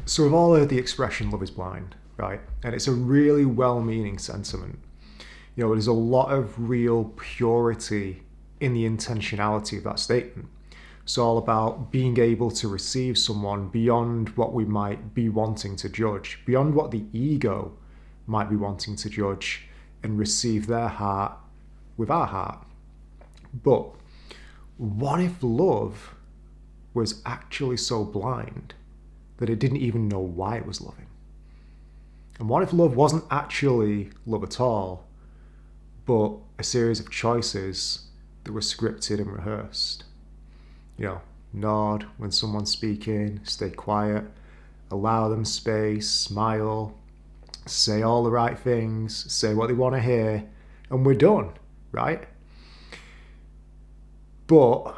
So we've all heard the expression love is blind, right? And it's a really well-meaning sentiment. There's a lot of real purity in the intentionality of that statement. It's all about being able to receive someone beyond what we might be wanting to judge, beyond what the ego might be wanting to judge, and receive their heart with our heart. But what if love was actually so blind that it didn't even know why it was loving? And what if love wasn't actually love at all, but a series of choices that were scripted and rehearsed? Nod when someone's speaking, stay quiet, allow them space, smile, say all the right things, say what they want to hear, and we're done, right? But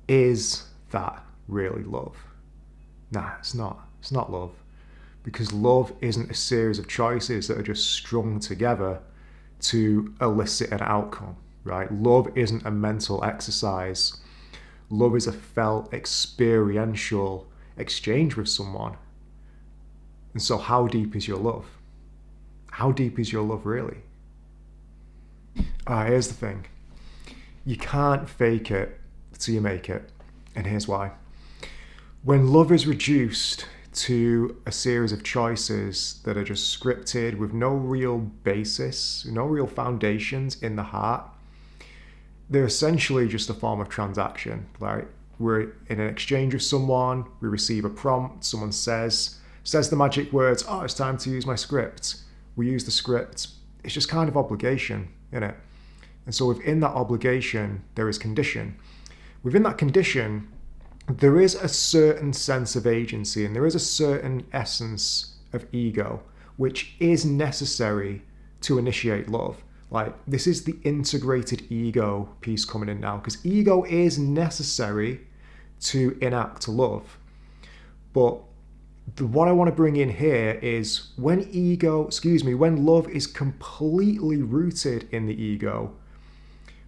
is that really love? Nah, it's not. It's not love. Because love isn't a series of choices that are just strung together to elicit an outcome, right? Love isn't a mental exercise. Love is a felt, experiential exchange with someone. And so how deep is your love? How deep is your love really? Here's the thing. You can't fake it till you make it. And here's why. When love is reduced to a series of choices that are just scripted with no real basis, no real foundations in the heart, they're essentially just a form of transaction, right? We're in an exchange with someone, we receive a prompt, someone says the magic words, it's time to use my script. We use the script. It's just kind of obligation, isn't it? And so within that obligation, there is condition. Within that condition, there is a certain sense of agency and there is a certain essence of ego, which is necessary to initiate love. Like, this is the integrated ego piece coming in now, because ego is necessary to enact love. But what I want to bring in here is when love is completely rooted in the ego,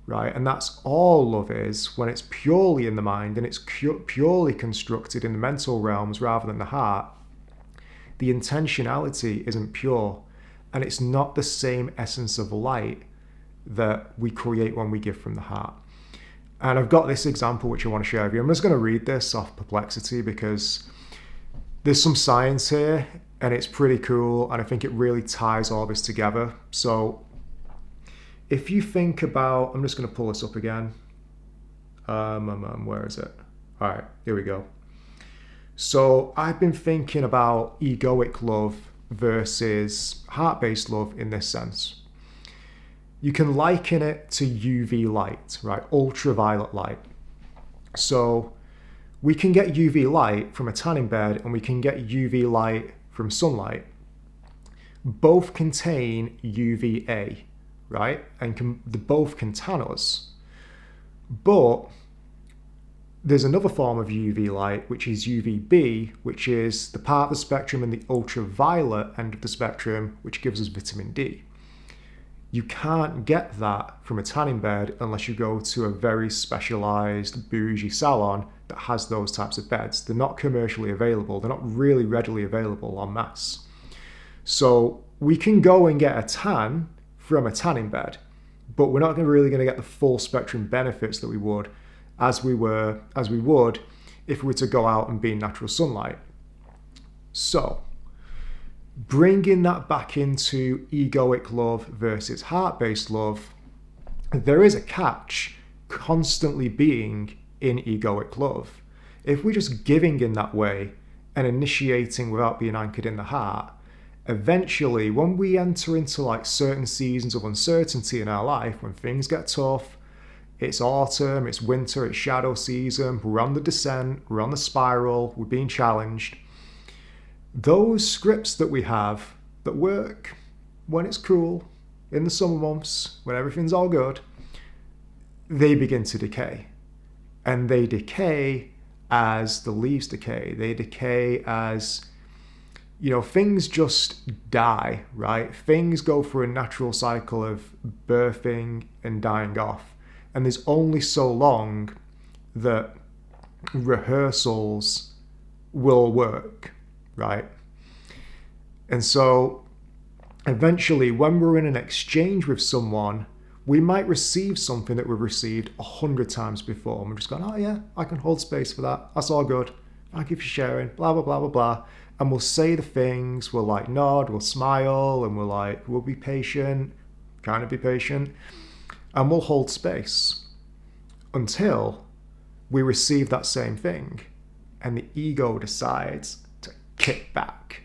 right? And that's all love is, when it's purely in the mind and it's purely constructed in the mental realms rather than the heart, the intentionality isn't pure. And it's not the same essence of light that we create when we give from the heart. And I've got this example which I want to share with you. I'm just going to read this off Perplexity because there's some science here and it's pretty cool. And I think it really ties all this together. So if you think about, I'm just going to pull this up again. Where is it? All right, here we go. So I've been thinking about egoic love versus heart-based love in this sense. You can liken it to UV light, right? Ultraviolet light. So we can get UV light from a tanning bed and we can get UV light from sunlight. Both contain UVA, right? And both can tan us. But there's another form of UV light, which is UVB, which is the part of the spectrum in the ultraviolet end of the spectrum, which gives us vitamin D. You can't get that from a tanning bed unless you go to a very specialized bougie salon that has those types of beds. They're not commercially available. They're not really readily available en masse. So we can go and get a tan from a tanning bed, but we're not really going to get the full spectrum benefits that we would as we would if we were to go out and be in natural sunlight. So bringing that back into egoic love versus heart-based love, there is a catch constantly being in egoic love. If we're just giving in that way and initiating without being anchored in the heart, eventually when we enter into like certain seasons of uncertainty in our life, when things get tough, it's autumn, it's winter, it's shadow season, we're on the descent, we're on the spiral, we're being challenged. Those scripts that we have that work when it's cool, in the summer months, when everything's all good, they begin to decay. And they decay as the leaves decay. They decay as, things just die, right? Things go through a natural cycle of birthing and dying off. And there's only so long that rehearsals will work, right? And so eventually, when we're in an exchange with someone, we might receive something that we've received 100 times before. And we're just going, oh yeah, I can hold space for that. That's all good. Thank you for sharing, blah, blah, blah, blah, blah. And we'll say the things, we'll like nod, we'll smile, and we'll be patient, kind of be patient, and we'll hold space until we receive that same thing. And the ego decides to kick back.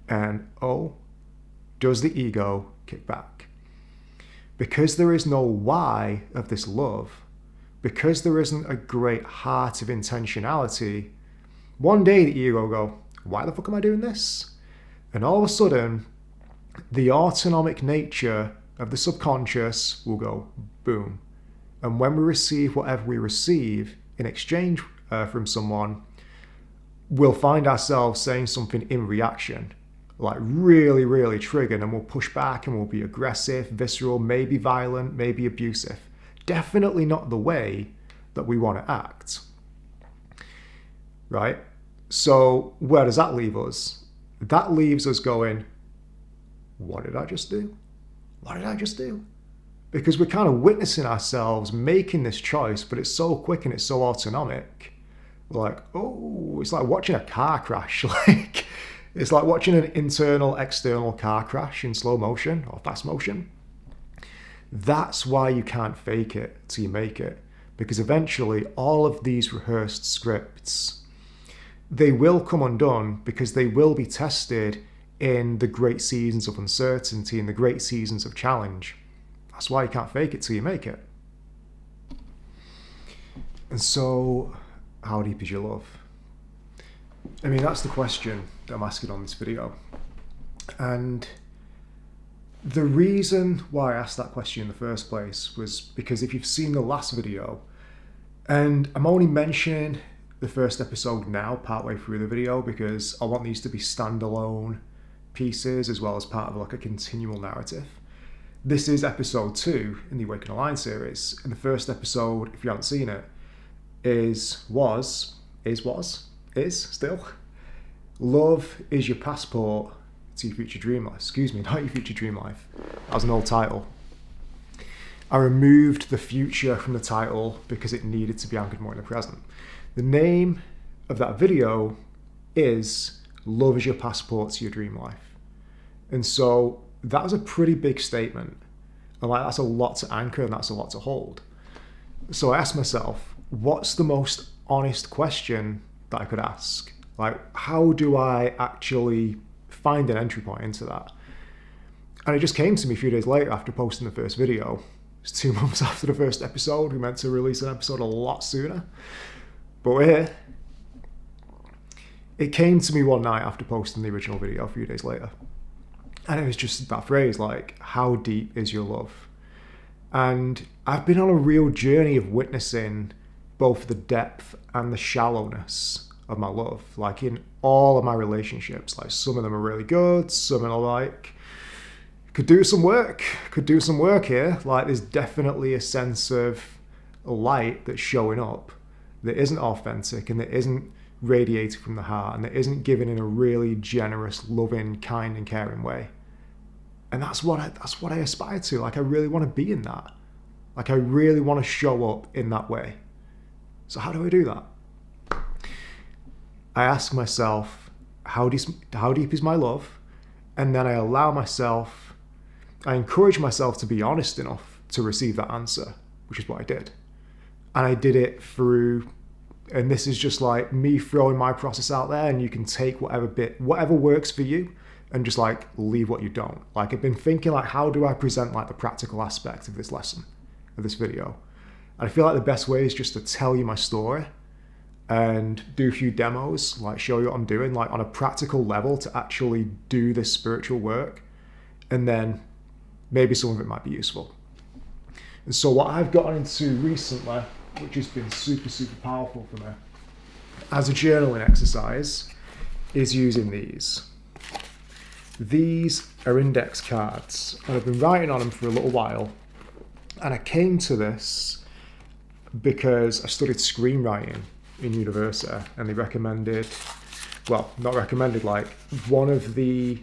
And oh, does the ego kick back? Because there is no why of this love, because there isn't a great heart of intentionality, one day the ego will go, why the fuck am I doing this? And all of a sudden, the autonomic nature of the subconscious will go boom. And when we receive whatever we receive in exchange from someone, we'll find ourselves saying something in reaction, like really, really triggered, and we'll push back and we'll be aggressive, visceral, maybe violent, maybe abusive. Definitely not the way that we want to act, right? So where does that leave us? That leaves us going, what did I just do? What did I just do? Because we're kind of witnessing ourselves making this choice, but it's so quick and it's so autonomic. We're like, oh, it's like watching a car crash. Like, it's like watching an internal, external car crash in slow motion or fast motion. That's why you can't fake it till you make it. Because eventually all of these rehearsed scripts, they will come undone because they will be tested in the great seasons of uncertainty and the great seasons of challenge. That's why you can't fake it till you make it. And so, how deep is your love? I mean, that's the question that I'm asking on this video. And the reason why I asked that question in the first place was because if you've seen the last video, and I'm only mentioning the first episode now, partway through the video, because I want these to be standalone pieces as well as part of like a continual narrative. This is episode 2 in the Awaken Aligned series. And the first episode, if you haven't seen it, is still. Love is your passport to your future dream life. Excuse me, not your future dream life. That was an old title. I removed the future from the title because it needed to be anchored more in the present. The name of that video is Love is your passport to your dream life. And so that was a pretty big statement. And like, that's a lot to anchor and that's a lot to hold. So I asked myself, what's the most honest question that I could ask? Like, how do I actually find an entry point into that? And it just came to me a few days later after posting the first video. It's 2 months after the first episode. We meant to release an episode a lot sooner, but we're here. It came to me one night after posting the original video a few days later. And it was just that phrase, like, how deep is your love? And I've been on a real journey of witnessing both the depth and the shallowness of my love, like in all of my relationships. Like, some of them are really good, some are like, could do some work here. Like, there's definitely a sense of light that's showing up that isn't authentic and that isn't radiating from the heart and that isn't given in a really generous, loving, kind and caring way. And that's what I aspire to. Like, I really want to be in that. Like, I really want to show up in that way. So how do I do that? I ask myself, how deep is my love? And then I encourage myself to be honest enough to receive that answer, which is what I did. And I did it through, and this is just like me throwing my process out there, and you can take whatever works for you and just like leave what you don't. Like, I've been thinking, like, how do I present like the practical aspect of this lesson, of this video? And I feel like the best way is just to tell you my story and do a few demos, like show you what I'm doing, like on a practical level to actually do this spiritual work. And then maybe some of it might be useful. And so what I've gotten into recently, which has been super, super powerful for me as a journaling exercise, is using these. These are index cards, and I've been writing on them for a little while. And I came to this because I studied screenwriting in university, and they recommended, well, not recommended, like one of the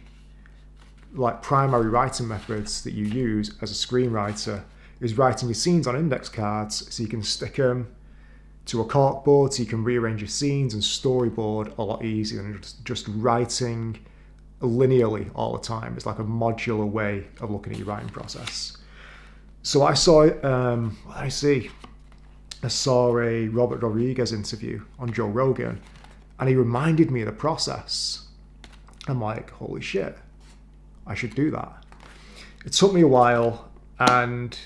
like primary writing methods that you use as a screenwriter is writing your scenes on index cards, so you can stick them to a corkboard, so you can rearrange your scenes and storyboard a lot easier than just writing linearly all the time. It's like a modular way of looking at your writing process. So I saw, what did I see? I saw a Robert Rodriguez interview on Joe Rogan, and he reminded me of the process. I'm like, holy shit, I should do that. It took me a while, and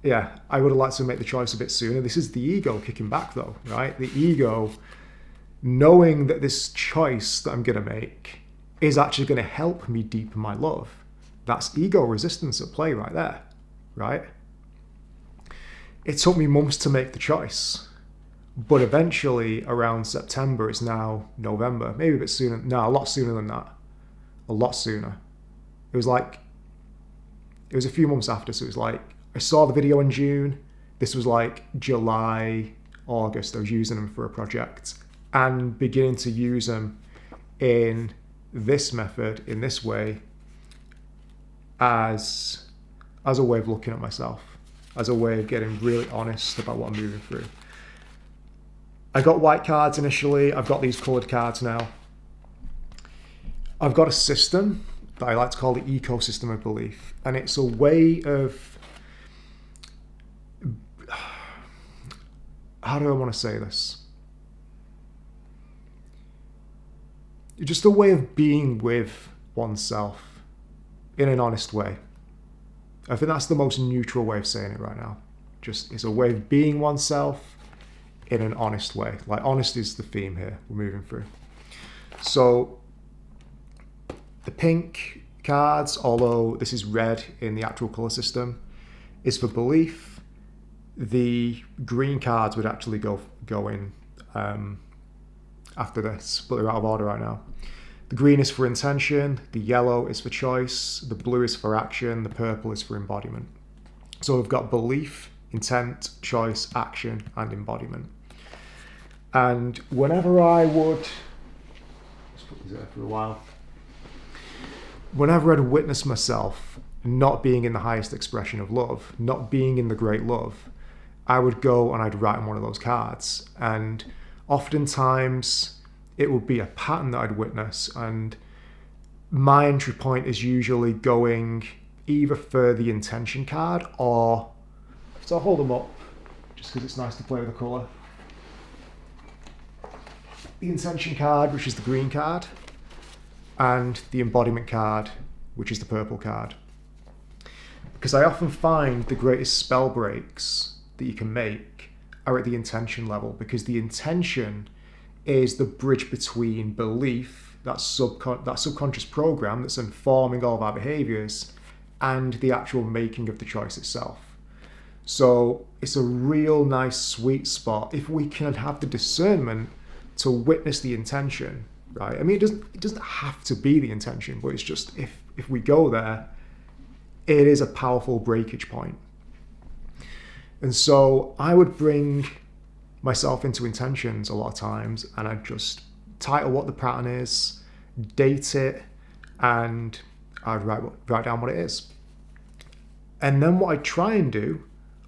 yeah, I would have liked to make the choice a bit sooner. This is the ego kicking back though, right? The ego knowing that this choice that I'm going to make is actually going to help me deepen my love. That's ego resistance at play right there, right? It took me months to make the choice, but eventually around September, it's now November, maybe a bit sooner. No, a lot sooner than that. A lot sooner. It was a few months after, so it was like, I saw the video in June. This was like July, August. I was using them for a project and beginning to use them in this method, in this way, as a way of looking at myself, as a way of getting really honest about what I'm moving through. I got white cards initially. I've got these colored cards now. I've got a system that I like to call the ecosystem of belief, and it's a way of, how do I want to say this? Just a way of being with oneself in an honest way. I think that's the most neutral way of saying it right now. Just, it's a way of being oneself in an honest way. Like, honest is the theme here we're moving through. So the pink cards, although this is red in the actual color system, is for belief. The green cards would actually go in after this, but they're out of order right now. The green is for intention, the yellow is for choice, the blue is for action, the purple is for embodiment. So we've got belief, intent, choice, action, and embodiment. And whenever I would, let's put these there for a while. Whenever I'd witness myself not being in the highest expression of love, not being in the great love, I would go and I'd write on one of those cards. And oftentimes it would be a pattern that I'd witness, and my entry point is usually going either for the intention card or, so I'll hold them up just because it's nice to play with the colour. The intention card, which is the green card, and the embodiment card, which is the purple card. Because I often find the greatest spell breaks that you can make are at the intention level, because the intention is the bridge between belief, that subconscious program that's informing all of our behaviors, and the actual making of the choice itself. So it's a real nice sweet spot if we can have the discernment to witness the intention, right? I mean, it doesn't have to be the intention, but it's just if we go there, it is a powerful breakage point. And so I would bring myself into intentions a lot of times, and I'd just title what the pattern is, date it, and I'd write down what it is. And then what I'd try and do,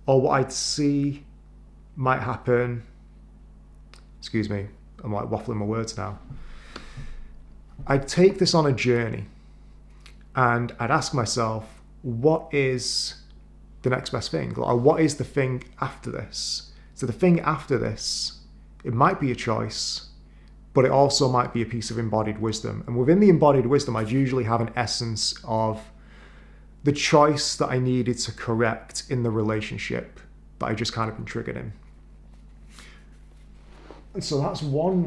or what I'd see might happen, excuse me, I'm like waffling my words now. I'd take this on a journey and I'd ask myself, what is the next best thing? Or what is the thing after this? So the thing after this, it might be a choice, but it also might be a piece of embodied wisdom. And within the embodied wisdom, I'd usually have an essence of the choice that I needed to correct in the relationship that I just kind of been triggered in. And so that's one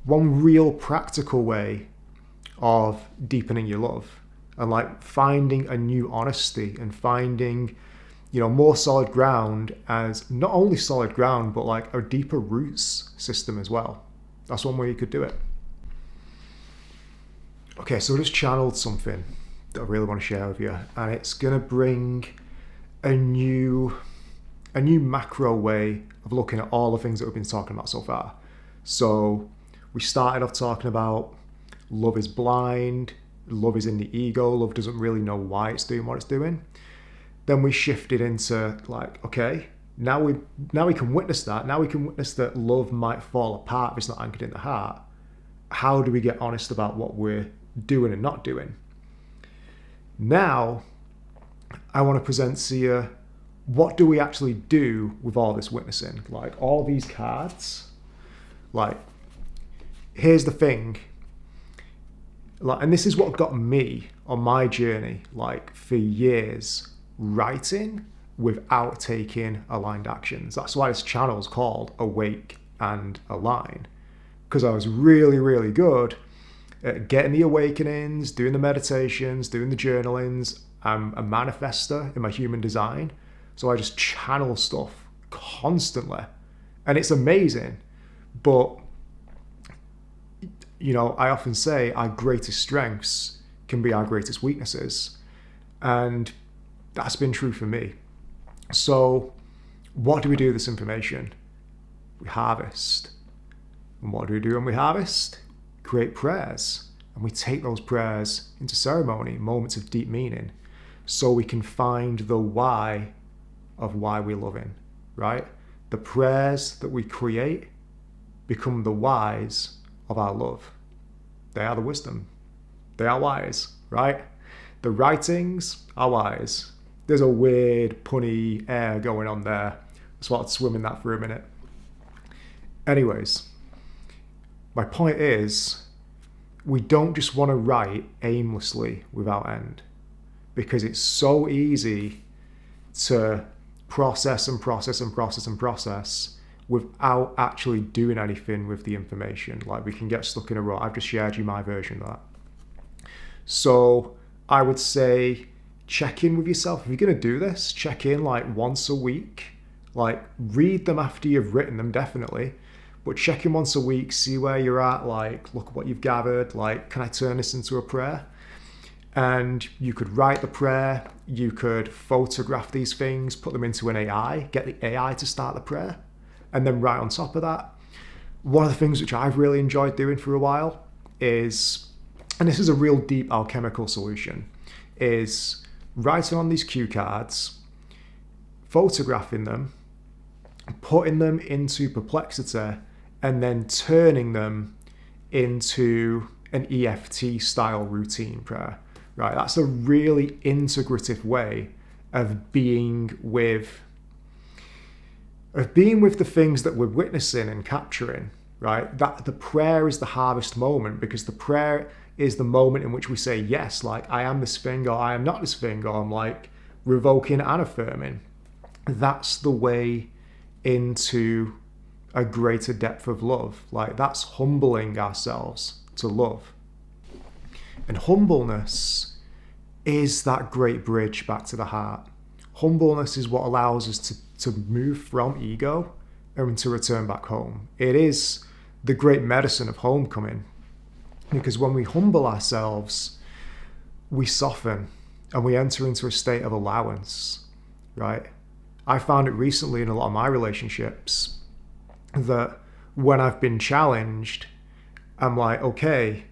real practical way of deepening your love, and like finding a new honesty and finding, more solid ground, as not only solid ground, but like a deeper roots system as well. That's one way you could do it. Okay, so I just channeled something that I really want to share with you, and it's going to bring a new a new macro way of looking at all the things that we've been talking about so far. So we started off talking about love is blind, love is in the ego, love doesn't really know why it's doing what it's doing. Then we shifted into like, okay, now we can witness that. Now we can witness that love might fall apart if it's not anchored in the heart. How do we get honest about what we're doing and not doing? Now, I want to present to you, what do we actually do with all this witnessing? Like all these cards, like, here's the thing. Like, and this is what got me on my journey, like for years, writing without taking aligned actions. That's why this channel is called Awake and Align, because I was really, really good at getting the awakenings, doing the meditations, doing the journalings. I'm a manifester in my human design, so I just channel stuff constantly, and it's amazing. But you know, I often say our greatest strengths can be our greatest weaknesses, and that's been true for me. So what do we do with this information? We harvest. And what do we do when we harvest? Create prayers. And we take those prayers into ceremony, moments of deep meaning, so we can find the why of why we're loving, right? The prayers that we create become the whys of our love. They are the wisdom. They are wise, right? The writings are wise. There's a weird punny air going on there. So I'll swim in that for a minute. Anyways, my point is, we don't just want to write aimlessly without end, because it's so easy to process and process and process and process without actually doing anything with the information. Like, we can get stuck in a rut. I've just shared you my version of that. So I would say, check in with yourself. If you're going to do this, check in like once a week. Like, read them after you've written them, definitely. But check in once a week, see where you're at. Like, look at what you've gathered. Like, can I turn this into a prayer? And you could write the prayer. You could photograph these things, put them into an AI, get the AI to start the prayer. And then right on top of that, one of the things which I've really enjoyed doing for a while is, and this is a real deep alchemical solution, is writing on these cue cards, photographing them, putting them into perplexity, and then turning them into an EFT style routine prayer, right? That's a really integrative way of being with the things that we're witnessing and capturing, right? That the prayer is the harvest moment, because the prayer is the moment in which we say, yes, like, I am this thing, or I am not this thing, or I'm like revoking and affirming. That's the way into a greater depth of love. Like, that's humbling ourselves to love. And humbleness is that great bridge back to the heart. Humbleness is what allows us to move from ego and to return back home. It is the great medicine of homecoming, because when we humble ourselves, we soften and we enter into a state of allowance, right? I found it recently in a lot of my relationships that when I've been challenged, I'm like, okay,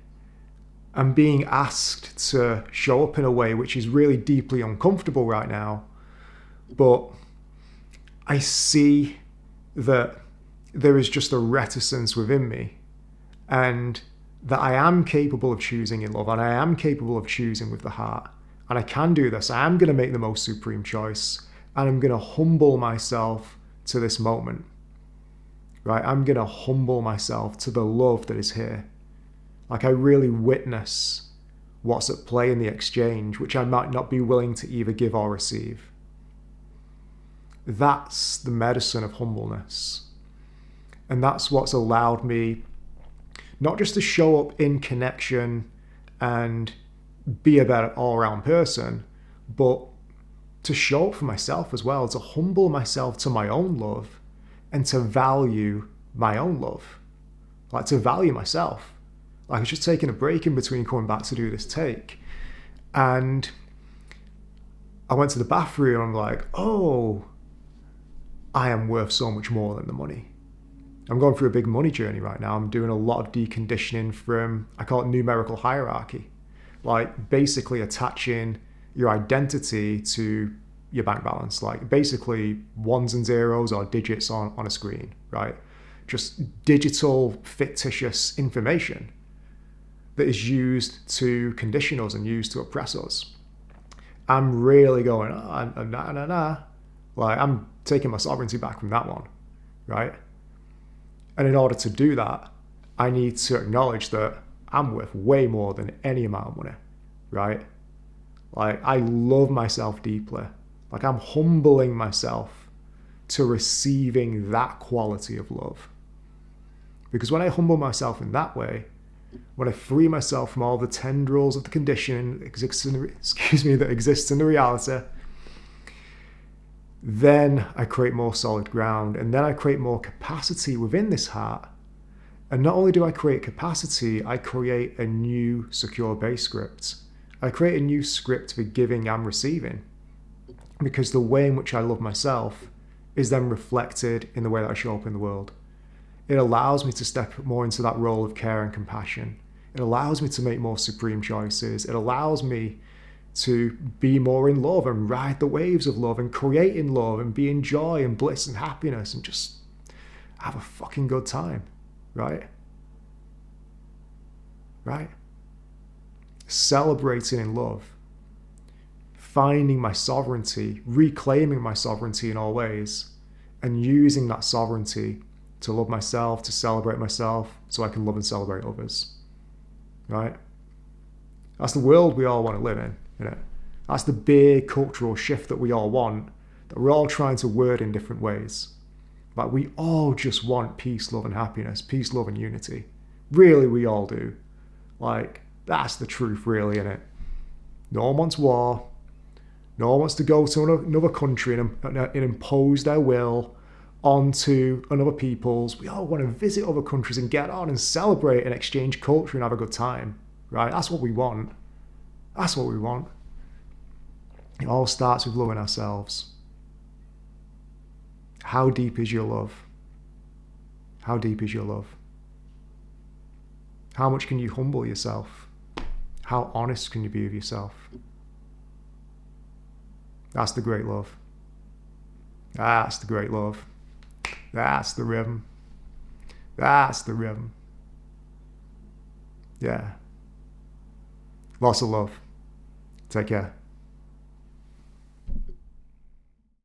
I'm being asked to show up in a way which is really deeply uncomfortable right now, but I see that there is just a reticence within me, and that I am capable of choosing in love, and I am capable of choosing with the heart, and I can do this. I am going to make the most supreme choice, and I'm going to humble myself to this moment, right? I'm going to humble myself to the love that is here. Like, I really witness what's at play in the exchange, which I might not be willing to either give or receive. That's the medicine of humbleness. And that's what's allowed me not just to show up in connection and be a better all-around person, but to show up for myself as well, to humble myself to my own love and to value my own love. Like, to value myself. Like, I was just taking a break in between coming back to do this take, and I went to the bathroom and I'm like, oh, I am worth so much more than the money. I'm going through a big money journey right now. I'm doing a lot of deconditioning from, I call it numerical hierarchy. Like basically attaching your identity to your bank balance. Like basically ones and zeros or digits on a screen, right? Just digital fictitious information that is used to condition us and used to oppress us. I'm really going, nah. Like I'm taking my sovereignty back from that one, right? And in order to do that, I need to acknowledge that I'm worth way more than any amount of money, right? Like I love myself deeply. Like I'm humbling myself to receiving that quality of love. Because when I humble myself in that way, when I free myself from all the tendrils of the condition that exists in the reality, then I create more solid ground, and then I create more capacity within this heart. And not only do I create capacity, I create a new secure base script. I create a new script for giving and receiving, because the way in which I love myself is then reflected in the way that I show up in the world. It allows me to step more into that role of care and compassion. It allows me to make more supreme choices. It allows me to be more in love and ride the waves of love and create in love and be in joy and bliss and happiness and just have a fucking good time, right? Right? Celebrating in love, finding my sovereignty, reclaiming my sovereignty in all ways, and using that sovereignty to love myself, to celebrate myself, so I can love and celebrate others, right? That's the world we all want to live in, isn't it? That's the big cultural shift that we all want, that we're all trying to word in different ways. Like we all just want peace, love and happiness, peace, love and unity. Really, we all do. Like, that's the truth really, isn't it? No one wants war. No one wants to go to another country and impose their will onto another people's. We all want to visit other countries and get on and celebrate and exchange culture and have a good time, right? That's what we want. That's what we want. It all starts with loving ourselves. How deep is your love? How deep is your love? How much can you humble yourself? How honest can you be with yourself? That's the great love. That's the great love. That's the rhythm. That's the rhythm. Yeah. Lots of love. Take care.